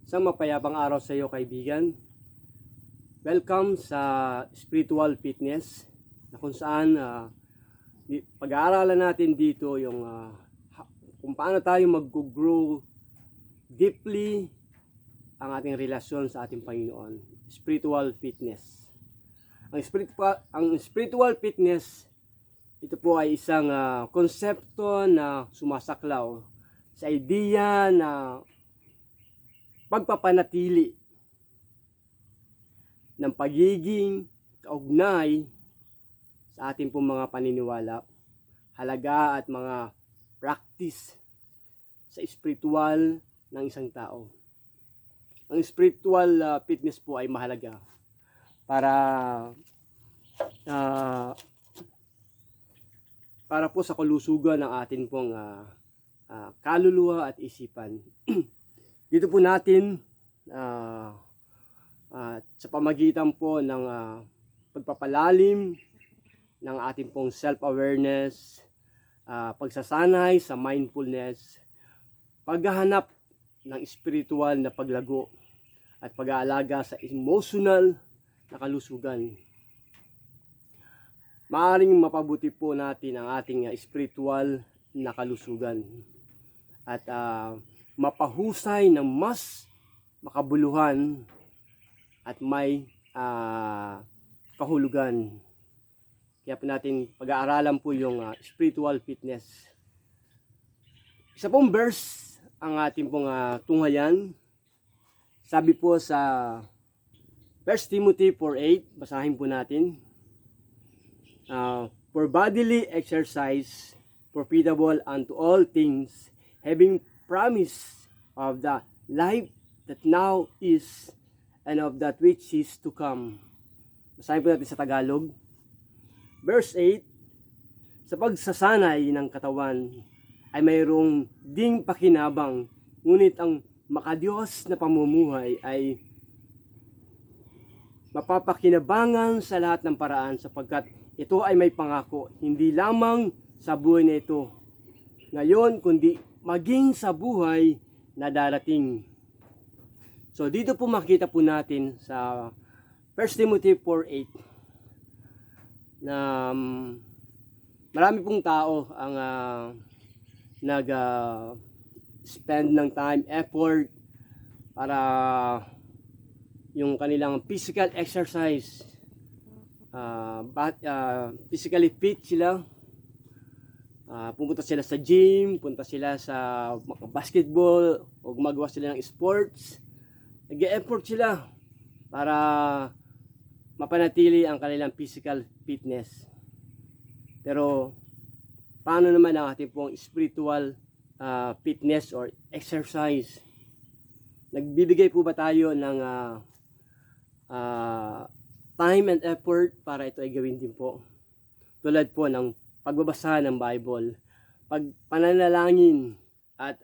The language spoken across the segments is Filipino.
Isang mapayapang araw sa iyo, kaibigan. Welcome sa Spiritual Fitness, na kung saan pag-aaralan natin dito yung kung paano tayo mag-grow deeply ang ating relasyon sa ating Panginoon. Spiritual Fitness. Ang spiritual fitness, ito po ay isang konsepto na sumasaklaw sa idea na pagpapanatili ng pagiging kaugnay sa ating pong mga paniniwala, halaga at mga practice sa spiritual ng isang tao. Ang spiritual fitness po ay mahalaga para po sa kalusugan ng ating pong kaluluwa at isipan. Dito po natin sa pamagitan po ng pagpapalalim ng ating pong self-awareness, pagsasanay sa mindfulness, paghahanap ng spiritual na paglago at pag-aalaga sa emotional na kalusugan. Maaaring mapabuti po natin ang ating spiritual na kalusugan at mapahusay ng mas makabuluhan at may kahulugan. Kaya po natin pag-aaralan po yung spiritual fitness. Isa pong verse ang ating pong tunghayan. Sabi po sa 1 Timothy 4:8, basahin po natin. For bodily exercise profitable unto all things, having promise of the life that now is and of that which is to come. Basahin po natin sa Tagalog. Verse 8, sa pagsasanay ng katawan ay mayroong ding pakinabang, ngunit ang makadiyos na pamumuhay ay mapapakinabangan sa lahat ng paraan, sapagkat ito ay may pangako, hindi lamang sa buhay na ito ngayon, kundi maging sa buhay na darating. So dito po makita po natin sa 1 Timothy 4:8 na marami pong tao ang nag-spend ng time, effort para yung kanilang physical exercise, physically fit sila. Pumunta sila sa gym, punta sila sa basketball, o gumagawa sila ng sports. Nag-e-effort sila para mapanatili ang kanilang physical fitness. Pero paano naman ang ating pong spiritual fitness or exercise? Nagbibigay po ba tayo ng time and effort para ito ay gawin din po? Tulad po ng pagbabasa ng Bible, pagpananalangin at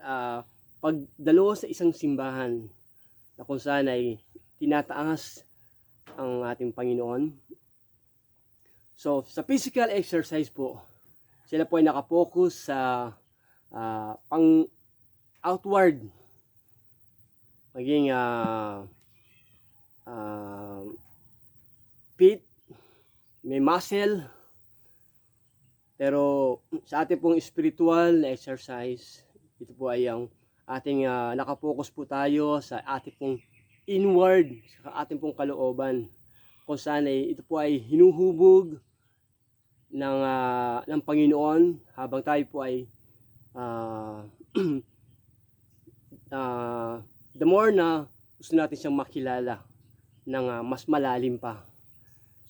pagdalo sa isang simbahan na kung saan ay tinataas ang ating Panginoon. So sa physical exercise po, sila po ay nakapokus sa pang outward, maging fit, may muscle. Pero sa ating pong spiritual na exercise, ito po ay ang ating nakapokus po tayo sa ating pong inward, sa ating pong kalooban, kung saan ay ito po ay hinuhubog ng Panginoon habang tayo po ay the more na gusto natin siyang makilala ng mas malalim pa.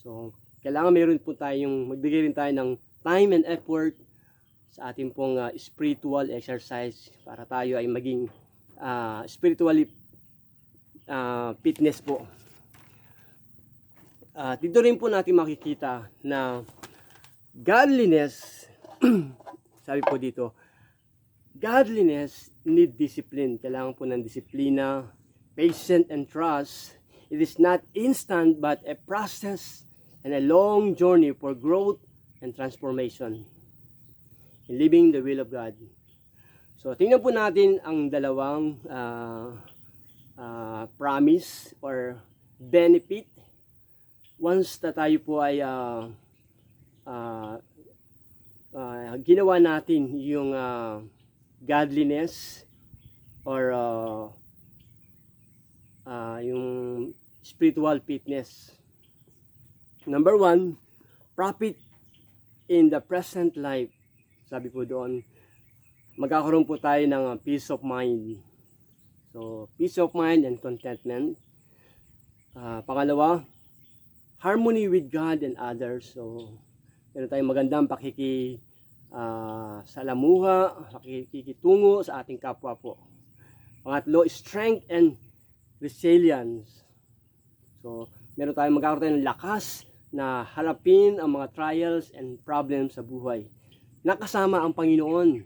So kailangan mayroon po tayong magbigay rin tayo ng time and effort sa ating pong spiritual exercise para tayo ay maging spiritually fitness po. Dito rin po natin makikita na godliness, sabi po dito, godliness need discipline. Kailangan po ng disiplina, patience and trust. It is not instant but a process and a long journey for growth and transformation in living the will of God. So tingnan po natin ang dalawang promise or benefit once na tayo po ay ginawa natin yung godliness or yung spiritual fitness. Number 1, profit in the present life. Sabi po doon, magkakaroon po tayo ng peace of mind. So, peace of mind and contentment. Pangalawa, harmony with God and others. So, meron tayong magandang salamuha, pakikitungo sa ating kapwa po. Pangatlo, strength and resilience. So, meron tayong magkakaroon ng lakas na harapin ang mga trials and problems sa buhay. Nakasama ang Panginoon.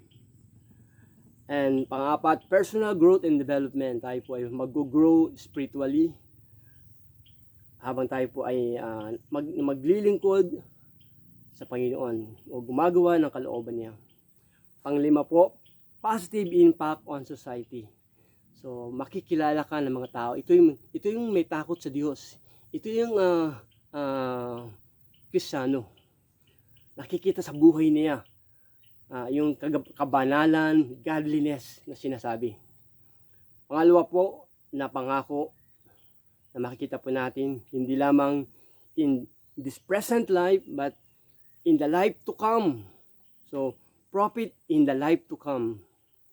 And pang-apat, personal growth and development. Tayo po ay mag-grow spiritually habang tayo po ay maglilingkod sa Panginoon o gumagawa ng kalooban niya. Panglima po, positive impact on society. So, makikilala ka ng mga tao. Ito yung may takot sa Diyos. Ito yung Kristiyano. Nakikita sa buhay niya yung kabanalan, godliness na sinasabi. Pangalawa po, na pangako na makikita po natin, hindi lamang in this present life, but in the life to come. So, profit in the life to come.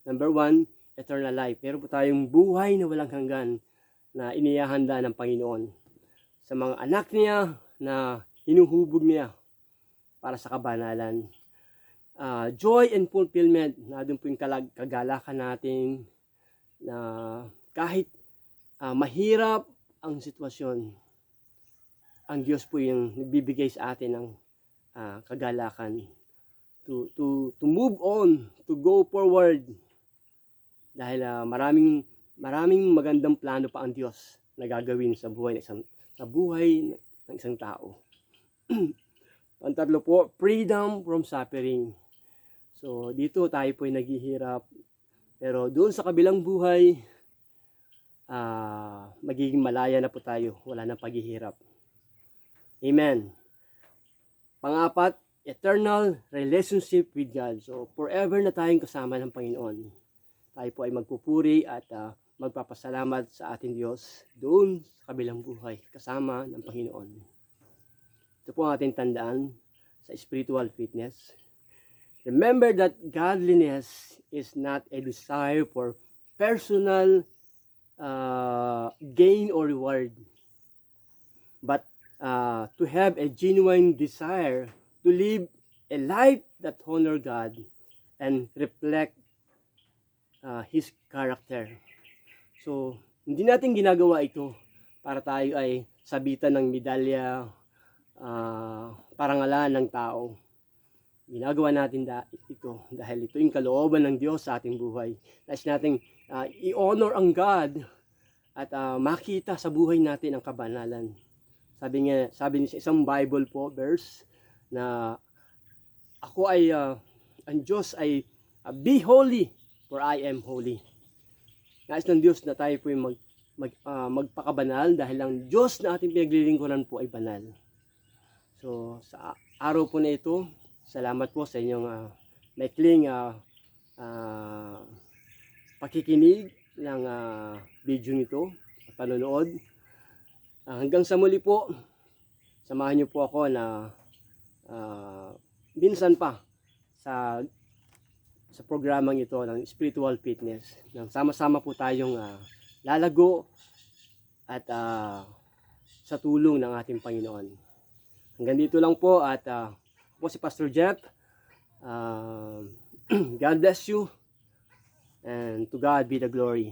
Number 1, eternal life. Meron po tayong buhay na walang hanggan na inihahanda ng Panginoon sa mga anak niya na hinuhubog niya para sa kabanalan. Joy and fulfillment, na doon po yung kagalakan natin na kahit mahirap ang sitwasyon, ang Diyos po yung nagbibigay sa atin ng kagalakan to move on, to go forward, dahil maraming magandang plano pa ang Diyos na gagawin sa buhay ng isang tao. Pantatlo po, freedom from suffering. So, dito tayo po ay naghihirap. Pero doon sa kabilang buhay, magiging malaya na po tayo. Wala nang paghihirap. Amen. Pang-apat, eternal relationship with God. So, forever na tayong kasama ng Panginoon. Tayo po ay magpupuri at magpapasalamat sa ating Diyos doon sa kabilang buhay, kasama ng Panginoon. Ito po ang ating tandaan sa spiritual fitness. Remember that godliness is not a desire for personal gain or reward, but to have a genuine desire to live a life that honor God and reflect His character. So, hindi natin ginagawa ito para tayo ay sabitan ng medalya, parangalan ng tao. Ginagawa natin ito dahil ito yung kalooban ng Diyos sa ating buhay. Nais natin i-honor ang God at makita sa buhay natin ang kabanalan. Sabi niya sa isang Bible po verse na ako ay ang Diyos ay be holy for I am holy. Nais ng Diyos na tayo po yung magpakabanal dahil ang Diyos na ating pinaglilingkuran po ay banal. So sa araw po na ito, salamat po sa inyong maikling pakikinig ng video nito, panonood. Hanggang sa muli po, samahan niyo po ako na minsan pa sa programang ito ng spiritual fitness. Nang sama-sama po tayong lalago at sa tulong ng ating Panginoon. Hanggang dito lang po at po si Pastor Jeff. God bless you and to God be the glory.